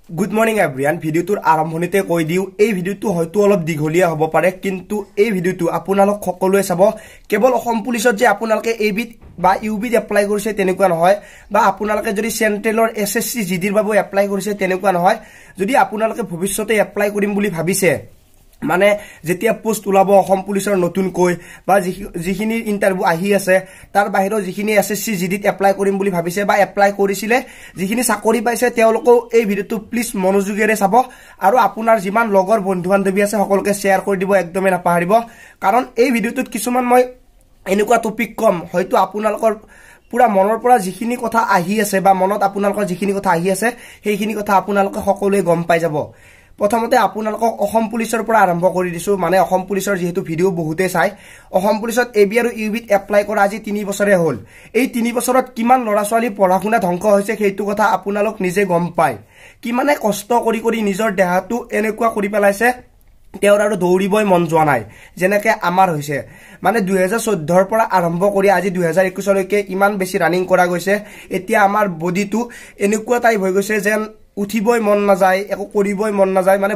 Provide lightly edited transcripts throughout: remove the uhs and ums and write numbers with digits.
Good morning everyone. ভিডিওটোৰ আৰম্ভণিতে কৈ দিও এই ভিডিওটো হয়তো অলপ দীঘলীয়া হ'ব পাৰে কিন্তু এই ভিডিওটো আপোনালোক সকলোৱে চাব কেৱল অসম পুলিচত যে আপোনালোকে এবিট বা ইউবিট এপ্লাই কৰিছে তেনেকুৱা নহয় বা আপোনালোকে যদি সেন্ট্ৰেলৰ এসএসসি জিডিৰ বাবে এপ্লাই কৰিছে তেনেকুৱা নহয় যদি আপোনালোকে ভৱিষ্যতে এপ্লাই কৰিম বুলি ভাবিছে মানে যেতিয়া পোষ্ট উলাব অসম পুলিচৰ নতুন কৈ বা যিখিনি ইন্টাৰভিউ আহি আছে তাৰ বাহিৰৰ যিখিনি এসএসসি জিডিত এপ্লাই কৰিম বুলি ভাবিছে বা এপ্লাই কৰিছিলে যিখিনি চাকৰি পাইছে তেওঁলোকো এই ভিডিওটো প্লিজ মনোযোগেৰে চাব আৰু আপোনাৰ যিমান লগৰ বন্ধু বান্ধৱী আছে সকলোকে শেয়াৰ কৰি দিব একদমে নাপাহৰিব কাৰণ এই ভিডিওটোত কিছুমান মই এনেকুৱা টপিক কম হয়তো আপোনালোকৰ পুৰা মনৰ পৰা যিখিনি কথা আহি আছে বা মনত আপোনালোকৰ যিখিনি কথা আহি আছে সেইখিনি কথা আপোনালোকে সকলোৱে গম পাই যাব প্ৰথমতে আপোনালোকক অসম পুলিচৰ পৰা আৰম্ভ কৰি দিছো মানে অসম পুলিচৰ যেহেতু ভিডিও বহুতে চাই অসম পুলিচত এবি আৰু ইউবিট এপ্লাই কৰা আজি 3 বছৰে হ'ল এই 3 বছৰত কিমান লৰা ছোৱালী পঢ়াশুনা ধ্বংস হৈছে সেইটো কথা আপোনালোক নিজে গম পায় কিমানে কষ্ট কৰি নিজৰ দেহাটো এনেকুৱা কৰি পেলাইছে তেওঁৰ আৰু দৌৰিবই মন যোৱা নাই যেনেকৈ আমাৰ হৈছে মানে 2014 ৰ পৰা আৰম্ভ কৰি আজি 2021 লৈকে ইমান বেছি ৰানিং কৰা গৈছে এতিয়া আমাৰ বডিটো এনেকুৱা টাইপ হৈ গৈছে যেন উঠিবই মন নাযায় একো কৰিবই মন নাযায় মানে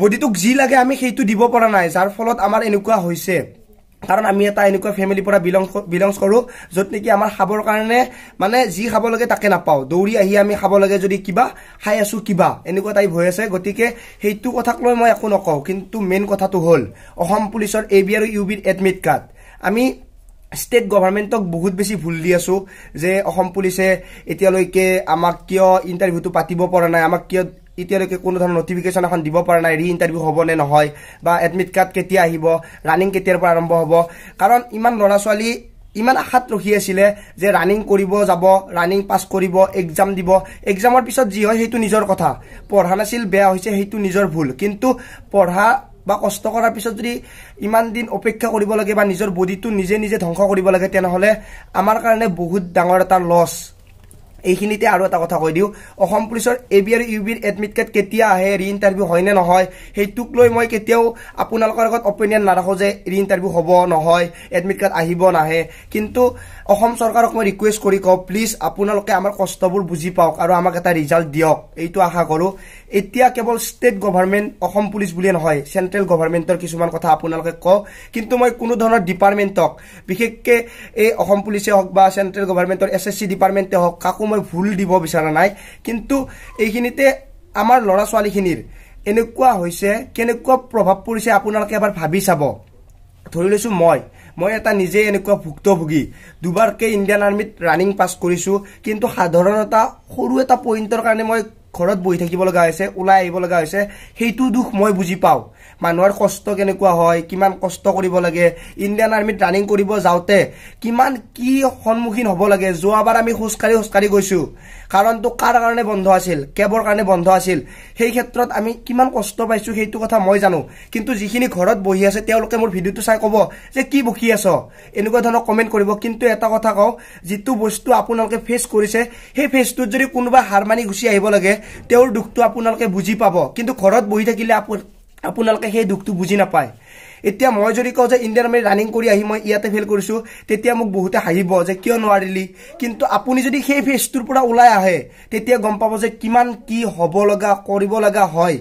বডিটোক যি লাগে আমি সেইটো দিব পৰা নাই যাৰ ফলত আমাৰ এনেকুৱা হৈছে কাৰণ আমি এটা এনেকুৱা ফ্যামিলি পৰা বিলংস কৰো যত নেকি আমাৰ খাবৰ কাৰণে মানে যি খাব লাগে তাকে নাপাও দৌৰি আহি আমি খাব লাগে যদি কিবা খাই আছো কিবা এনেকুৱা টাইপ হৈ আছে গতিকে সেইটো কথাক লৈ মই একো নকও কিন্তু মেইন কথাটো হ'ল অসম পুলিচৰ এবি আৰু ইউবিট এডমিট কাৰ্ড আমি স্টেট গভৰ্ণমেণ্টক বহুত বেছি ভুল দি আছো যে অসম পুলিচে এতিয়ালৈকে আমাক কিয় ইন্টাৰভিউটো পাতিব পৰা নাই আমাক কিয় এতিয়ালৈকে কোনো ধৰণৰ নটিফিকেশন এখন দিব পৰা নাই ৰি ইন্টাৰভিউ হ'ব নে নহয় বা এডমিট কাৰ্ড কেতিয়া আহিব ৰানিং কেতিয়াৰ পৰা আৰম্ভ হ'ব কাৰণ ইমান লৰা ছোৱালী ইমান আশাত ৰখি আছিল যে ৰানিং কৰিব যাব ৰানিং পাস কৰিব এক্সাম দিব এক্সামৰ পিছত যি হয় সেইটো নিজৰ কথা পঢ়া নাছিল বেয়া হৈছে সেইটো নিজৰ ভুল কিন্তু পঢ়া বা কষ্ট কৰাৰ পিছত যদি ইমান দিন অপেক্ষা কৰিব লাগে বা নিজৰ বডিটো নিজে ধ্বংস কৰিব লাগে তেনেহলে আমাৰ কাৰণে বহুত ডাঙৰ এটা লছ এইখিনিতে আৰু এটা কথা কৈ দিও অসম পুলিচৰ এবি আৰু ইউবিৰ এডমিট কাৰ্ড কেতিয়া আহে ৰি ইন্টাৰভিউ হয় নে নহয় হেতুক লৈ মই কেতিয়াও আপোনালোকৰ আগত অপিনিয়ন নাৰাখো যে ৰি ইন্টাৰভিউ হ'ব নহয় এডমিট কাৰ্ড আহিব নাহে কিন্তু অসম চৰকাৰক মই ৰিকুৱেষ্ট কৰি কও প্লিজ আপোনালোকে আমাৰ কষ্টবোৰ বুজি পাওক আৰু আমাক এটা ৰিজাল্ট দিয়ক এইটো আশা কৰো এতিয়া কেৱল ষ্টেট গভৰ্ণমেণ্ট অসম পুলিচ বুলি নহয় সেন্ট্ৰেল গভৰ্ণমেণ্টৰ কিছুমান কথা আপোনালোকে কওক কিন্তু মই কোনো ধৰণৰ ডিপাৰ্টমেণ্টক বিশেষকৈ এই অসম পুলিচে হওক বা সেন্ট্ৰেল গভৰ্ণমেণ্টৰ এসএসসি ডিপাৰ্টমেণ্টে হওক কাকো মই ভুল দিব বিচৰা নাই কিন্তু এইখিনিতে আমাৰ লৰা ছোৱালীখিনিৰ এনেকুৱা হৈছে কেনেকুৱা প্ৰভাৱ পৰিছে আপোনালোকে এবাৰ ভাবি চাব ধৰি লৈছো মই এটা নিজে এনেকুৱা ভুক্তভোগী দুবাৰকে ইণ্ডিয়ান আৰ্মিত ৰানিং পাস কৰিছো কিন্তু সাধাৰণ এটা সৰু এটা পইণ্টৰ কাৰণে মই ঘৰত বহি থাকিব লগা হৈছে উলাই আহিব লগা হৈছে সেইটো দুখ মই বুজি পাও মানুহৰ কষ্ট কেনেকুৱা হয় কিমান কষ্ট কৰিব লাগে ইণ্ডিয়ান আৰ্মিত ৰানিং কৰিব যাওতে কিমান কি সন্মুখীন হ'ব লাগে যোৱাবাৰ আমি খুচকাৰি গৈছো কাৰণটো কাৰ কাৰণে বন্ধ আছিল কেবৰ কাৰণে বন্ধ আছিল সেই ক্ষেত্ৰত আমি কিমান কষ্ট পাইছো সেইটো কথা মই জানো কিন্তু যিখিনি ঘৰত বহি আছে তেওঁলোকে মোৰ ভিডিওটো চাই ক'ব যে কি বকি আছ এনেকুৱা ধৰণৰ কমেন্ট কৰিব কিন্তু এটা কথা কও যিটো বস্তু আপোনালোকে ফেস কৰিছে সেই ফেসটোত যদি কোনোবা হাৰমানি গুছি আহিব লাগে তেওঁৰ দুখটো আপোনালোকে বুজি পাব কিন্তু ঘৰত বহি থাকিলে আপোনালোকে সেই দুখটো বুজি নাপায় এতিয়া মই যদি কও যে ইণ্ডিয়ান আৰ্মি ৰানিং কৰি আহি মই ইয়াতে ফেল কৰিছো তেতিয়া মোক বহুতে হাঁহিব যে কিয় নোৱাৰিলি কিন্তু আপুনি যদি সেই ফেসটোৰ পৰা ওলাই আহে তেতিয়া গম পাব যে কিমান কি হ'ব লগা কৰিব লগা হয়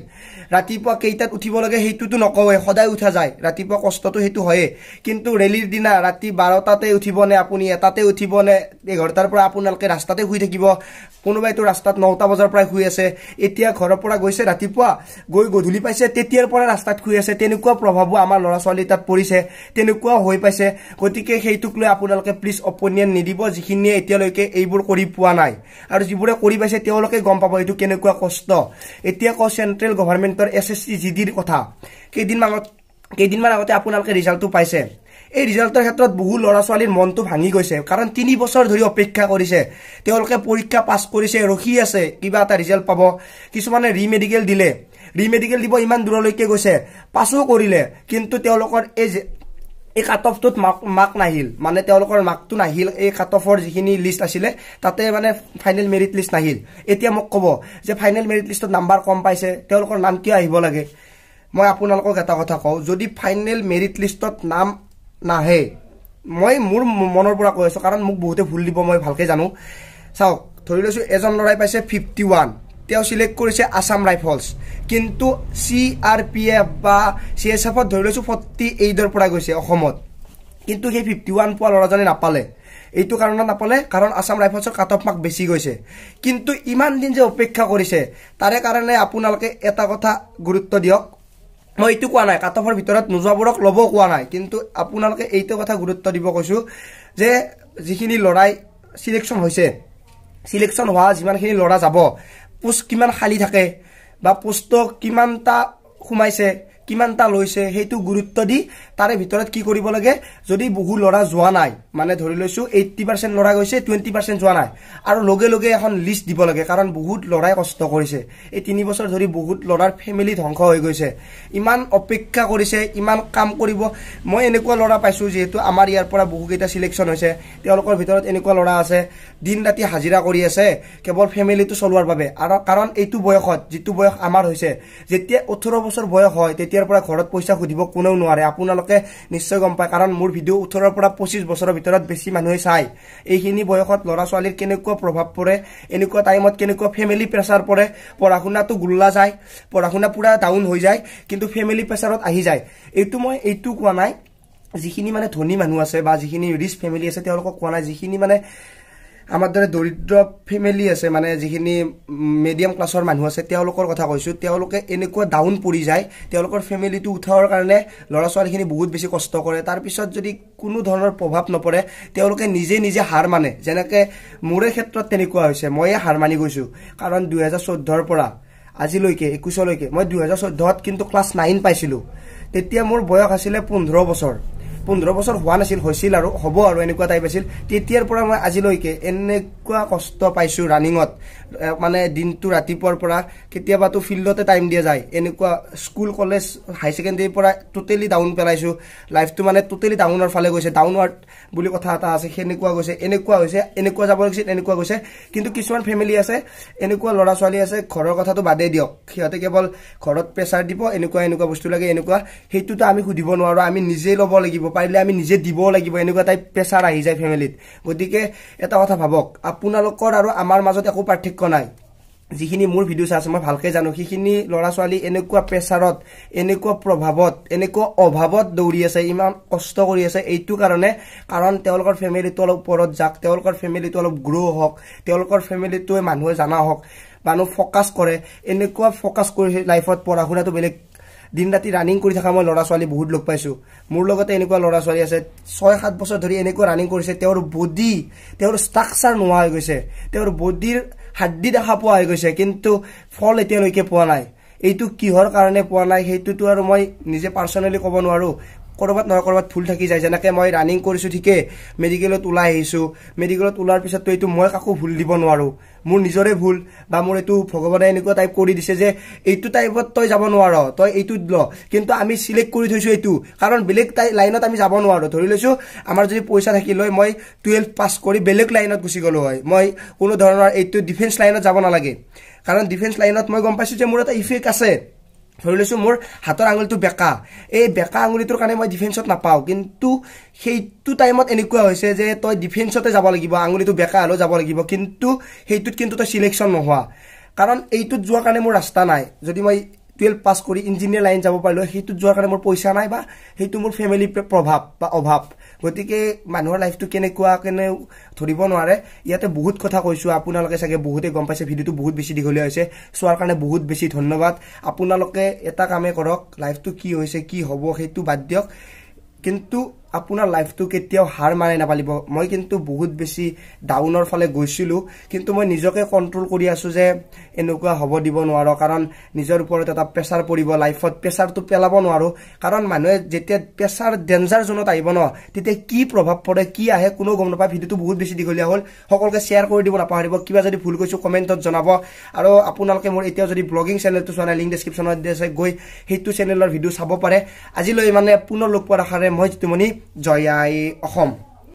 ৰাতিপুৱা কেইটাত উঠিব লাগে হেতুটো নকওৱে সদায় উঠা যায় ৰাতিপুৱা কষ্টটো হেতু হয় কিন্তু ৰেলিৰ দিনা ৰাতি 12টাতে উঠিব নে আপুনি এটাতে উঠিব নে 11টাৰ পৰা আপোনালোকে ৰাস্তাতে শুই থাকিব কোনোবাইতো ৰাস্তাত 9টা বজাৰ পৰা শুই আছে এতিয়া ঘৰৰ পৰা গৈছে ৰাতিপুৱা গৈ গধূলি পাইছে তেতিয়াৰ পৰা ৰাস্তাত শুই আছে তেনেকুৱা প্ৰভাৱো আমাৰ লৰা ছোৱালী তাত পৰিছে তেনেকুৱা হৈ পাইছে গতিকে হেতুক লৈ আপোনালোকে প্লিজ অপিনিয়ন নিদিব যিখিনিয়ে এতিয়ালৈকে এইবোৰ কৰি পোৱা নাই আৰু যিবোৰে কৰি পাইছে তেওঁলোকে গম পাব এইটো কেনেকুৱা কষ্ট এতিয়া ক সেন্ট্ৰেল গভৰ্ণমেণ্টৰ এসএসসি জিডিৰ কথা কেইদিনমান আগতে আপোনালোকে ৰিজাল্টটো পাইছে এই ৰিজাল্টৰ ক্ষেত্ৰত বহু লৰা ছোৱালীৰ মনটো ভাঙি গৈছে কাৰণ 3 বছৰ ধৰি অপেক্ষা কৰিছে তেওঁলোকে পৰীক্ষা পাছ কৰিছে ৰখি আছে কিবা এটা ৰিজাল্ট পাব কিছুমানে ৰিমেডিকেল দিব ইমান দূৰলৈকে গৈছে পাছো কৰিলে কিন্তু তেওঁলোকৰ এই কাট অফটোত মাৰ্ক নাহিল মানে তেওঁলোকৰ মাৰ্কটো নাহিল এই কাট অফৰ যিখিনি লিষ্ট আছিলে তাতে মানে ফাইনেল মেৰিট লিষ্ট নাহিল এতিয়া মোক ক'ব যে ফাইনেল মেৰিট লিষ্টত নাম্বাৰ কম পাইছে তেওঁলোকৰ নাম কিয় আহিব লাগে মই আপোনালোকক এটা কথা কও যদি ফাইনেল মেৰিট লিষ্টত নাম নাহে মই মোৰ মনৰ পৰা কৈছো কাৰণ মোক বহুতে ভুল দিব মই ভালকে জানো চাওক ধৰি লৈছো এজন লৰাই পাইছে 51 তেওঁ সিলেক্ট কৰিছে আসাম ৰাইফলছ কিন্তু CRPF বা CSF ধৰি লৈছো 48 পৰা গৈছে অসমত কিন্তু সেই 51 পোৱা লৰাজনে নাপালে এইটো কাৰণত নাপালে কাৰণ আসাম ৰাইফলছৰ কাট অফ মাৰ্ক বেছি গৈছে কিন্তু ইমান দিন যে অপেক্ষা কৰিছে তাৰে কাৰণে আপোনালোকে এটা কথা গুৰুত্ব দিয়ক মই এইটো কোৱা নাই কাট অফৰ ভিতৰত নোযোৱাবোৰক লব কোৱা নাই কিন্তু আপোনালোকে এইটো কথা গুৰুত্ব দিব কৈছো যে যিখিনি লৰাই সিলেকশন হৈছে সিলেকশন হোৱা যিমানখিনি লৰা যাব পোষ্ট কিমান খালি থাকে বা পোষ্ট কিমানটা খুমাইছে কিমানটা লৈছে হেতু গুৰুত্ব দি তাৰে ভিতৰত কি কৰিব লাগে যদি বহু লৰা যোৱা নাই মানে ধৰি লৈছো 80% লৰা গৈছে 20% যোৱা নাই আৰু লগে লগে এখন লিষ্ট দিব লাগে কাৰণ বহুত লৰাই কষ্ট কৰিছে এই 3 বছৰ ধৰি বহুত লৰাৰ ফ্যামিলি ধ্বংস হৈ গৈছে ইমান অপেক্ষা কৰিছে ইমান কাম কৰিব মই এনেকুৱা লৰা পাইছো যেহেতু আমাৰ ইয়াৰ পৰা বহু কেইটা সিলেকশন হৈছে তেওঁলোকৰ ভিতৰত এনেকুৱা লৰা আছে দিন ৰাতি হাজিৰা কৰি আছে কেৱল ফ্যামিলিটো চলোৱাৰ বাবে আৰু কাৰণ এইটো বয়সত যেটো বয়স আমাৰ হৈছে যেতিয়া 18 বছৰ বয়স হয় তেতিয়াৰ পৰা ঘৰত পইচা খুদিব কোনেও নোৱাৰে আপোনালোকে নিশ্চয় গম পায় কাৰণ মোৰ ভিডিও 18 পৰা 25 বছৰৰ ভিতৰত বেছি মানুহে চাই এইখিনি বয়সত লৰা ছোৱালীৰ কেনেকুৱা প্ৰভাৱ পৰে এনেকুৱা টাইমত কেনেকুৱা ফ্যামিলি প্ৰেসাৰ পৰে পঢ়াশুনাটো গুল্লা যায় পঢ়াশুনা পুৰা ডাউন হৈ যায় কিন্তু ফ্যামিলি প্ৰেসাৰত আহি যায় এইটো মই এইটো কোৱা নাই যিখিনি মানে ধনী মানুহ আছে বা যিখিনি ৰিচ ফ্যামিলি আছে তেওঁলোকক কোৱা নাই যিখিনি মানে আমাৰ দৰে দৰিদ্ৰ ফ্যামিলি আছে মানে যিখিনি মিডিয়াম ক্লাছৰ মানুহ আছে তেওঁলোকৰ কথা কৈছো তেওঁলোকে এনেকুৱা ডাউন পৰি যায় তেওঁলোকৰ ফ্যামিলিটো উঠাৰ কাৰণে লৰা ছোৱালীখিনি বহুত বেছি কষ্ট কৰে তাৰ পিছত যদি কোনো ধৰণৰ প্ৰভাৱ নপৰে তেওঁলোকে নিজে নিজে হাৰ মানে যেনেকৈ মোৰে ক্ষেত্ৰত তেনেকুৱা হৈছে মই হাৰ মানি গৈছো কাৰণ 2014 ৰ পৰা আজিলৈকে 21 লৈকে মই 2014 ত কিন্তু ক্লাস 9 পাইছিলো তেতিয়া মোৰ বয়স আছিল 15 বছৰ 15 বছৰ হোৱা নাছিল হৈছিল আৰু হ'ব আৰু এনেকুৱা টাইপ আছিল তেতিয়াৰ পৰা মই আজিলৈকে এনেকুৱা কষ্ট পাইছো ৰানিংত মানে দিনটো ৰাতিপুৱাৰ পৰা কেতিয়াবাটো ফিল্ডতে টাইম দিয়া যায় এনেকুৱা স্কুল কলেজ হাই সেকেন্ডাৰী পৰা টোটালি ডাউন পেলাইছো লাইফটো মানে টোটালি ডাউনৰ ফালে গৈছে ডাউনৱাৰ্ড বুলি কথা এটা আছে হেনেকুৱা গৈছে এনেকুৱা হৈছে এনেকুৱা যাব লাগিছিল এনেকুৱা গৈছে কিন্তু কিছুমান ফ্যামিলি আছে এনেকুৱা লৰা ছোৱালী আছে ঘৰৰ কথাটো বাদে দিয়ক সিহঁতে কেৱল ঘৰত প্ৰেসাৰ দিব এনেকুৱা বস্তু লাগে এনেকুৱা হেতুটো আমি খুদিব নোৱাৰো আমি নিজে ল'ব লাগিব পাৰিলে আমি নিজে দিব লাগিব এনেকুৱা টাইপ প্ৰেসাৰ আহি যায় ফ্যামিলিত গতিকে এটা কথা ভাবক আপোনালোকৰ আৰু আমাৰ মাজত একো পাৰ্থক্য নাই যিখিনি মোৰ ভিডিও আছে মই ভালকৈ জানো কিখিনি লৰা ছোৱালী এনেকুৱা প্ৰেসাৰত এনেকুৱা প্ৰভাৱত এনেকুৱা অভাৱত দৌৰি আছে ইমান কষ্ট কৰি আছে এইটো কাৰণে কাৰণ তেওঁলোকৰ ফ্যামিলিটো অলপ ওপৰত যাক তেওঁলোকৰ ফ্যামিলিটো অলপ গ্ৰো হওক তেওঁলোকৰ ফ্যামিলিটোৱে মানুহে জানা হওক মানুহ ফোকাস কৰে এনেকুৱা ফোকাস কৰি লাইফত পঢ়াশুনাটো বেলেগ দিন ৰাতি ৰানিং কৰি থকা মই লৰা ছোৱালী বহুত লোক পাইছো মোৰ লগতে এনেকুৱা লৰা ছোৱালী আছে 6-7 বছৰ ধৰি এনেকুৱা ৰানিং কৰিছে তেওঁৰ বডি তেওঁৰ ষ্ট্ৰাকচাৰ নোহোৱা হৈ গৈছে তেওঁৰ বডিৰ হাড্ডি দেখা পোৱা হৈ গৈছে কিন্তু ফল এতিয়ালৈকে পোৱা নাই এইটো কিহৰ কাৰণে পোৱা নাই হেতুটো আৰু মই নিজে পাৰ্সোনালি ক'ব নোৱাৰো কৰবাত নহয় কৰবাত ভুল থাকি যায় যেনেকৈ মই ৰানিং কৰিছো ঠিকে মেডিকেলত ওলাই আহিছো মেডিকেলত ওলাৰ পিছত তো এইটো মই কাকো ভুল দিব নোৱাৰো মোৰ নিজৰে ভুল বা মোৰ এইটো ভগৱানে এনেকুৱা টাইপ কৰি দিছে যে এইটো টাইপত তই যাব নোৱাৰ তই এইটো ল কিন্তু আমি সিলেক্ট কৰি থৈছো এইটো কাৰণ বেলেগ লাইনত আমি যাব নোৱাৰো ধৰি লৈছো আমাৰ যদি পইচা থাকিল হয় মই 12 পাস কৰি বেলেগ লাইনত গুছি গলো হয় মই কোনো ধৰণৰ এইটো ডিফেন্স লাইনত যাব নালাগে কাৰণ ডিফেন্স লাইনত মই গম পাইছো যে মোৰ এটা ইফেক্ট আছে ধৰি লৈছো মোৰ হাতৰ আঙুলিটো বেকা এই বেকা আঙুলিটোৰ কাৰণে মই ডিফেন্সত নাপাও কিন্তু সেইটো টাইমত এনেকুৱা হৈছে যে তই ডিফেন্সতে যাব লাগিব আঙুলিটো বেকা হলো যাব লাগিব কিন্তু হেইটোত কিন্তু তই সিলেকশন নহোৱা কাৰণ এইটোত যোৱাৰ কাৰণে মোৰ ৰাস্তা নাই যদি মই 12 পাস কৰি ইঞ্জিনিয়াৰ লাইন যাব পাৰিলো হেইটোত যোৱাৰ কাৰণে মোৰ পইচা নাই বা হেইটো মোৰ ফ্যামিলি প্ৰভাৱ বা অভাৱ গতিকে মানুহৰ লাইফটো কেনেকুৱা কেনে ধৰিব নোৱাৰে ইয়াতে বহুত কথা কৈছো আপোনালোকে চাগে বহুতে গম পাইছে ভিডিওটো বহুত বেছি দীঘলীয়া হৈছে সোৱাৰ কাৰণে বহুত বেছি ধন্যবাদ আপোনালোকে এটা কামে কৰক লাইফটো কি হৈছে কি হ'ব হেতু বাদ দিয়ক কিন্তু আপোনাৰ লাইফটো কেতিয়াও হাৰ মানে নাপালিব মই কিন্তু বহুত বেছি ডাউনৰ ফালে গৈছিলো কিন্তু মই নিজকে কন্ট্ৰোল কৰি আছো যে এনেকুৱা হ'ব দিব নোৱাৰো কাৰণ নিজৰ ওপৰত এটা প্ৰেসাৰ পৰিব লাইফত প্ৰেসাৰটো পেলাব নোৱাৰো কাৰণ মানুহে যেতিয়া প্ৰেসাৰ ডেঞ্জাৰ জোনত আহিব ন তেতিয়া কি প্ৰভাৱ পৰে কি আহে কোনো গম নাপায় ভিডিওটো বহুত বেছি দীঘলীয়া হ'ল সকলোকে শেয়াৰ কৰি দিব নাপাহৰিব কিবা যদি ভুল কৈছো কমেন্টত জনাব আৰু আপোনালোকে মোৰ এতিয়া যদি ব্লগিং চেনেলটো চোৱা নাই লিংক ডেসক্ৰিপচনত আছে গৈ হেতু চেনেলৰ ভিডিও চাব পাৰে আজিলৈ মানে পুনৰ লগ পোৱাৰ আশাৰে মই জিতুমণি জয় আই অসম।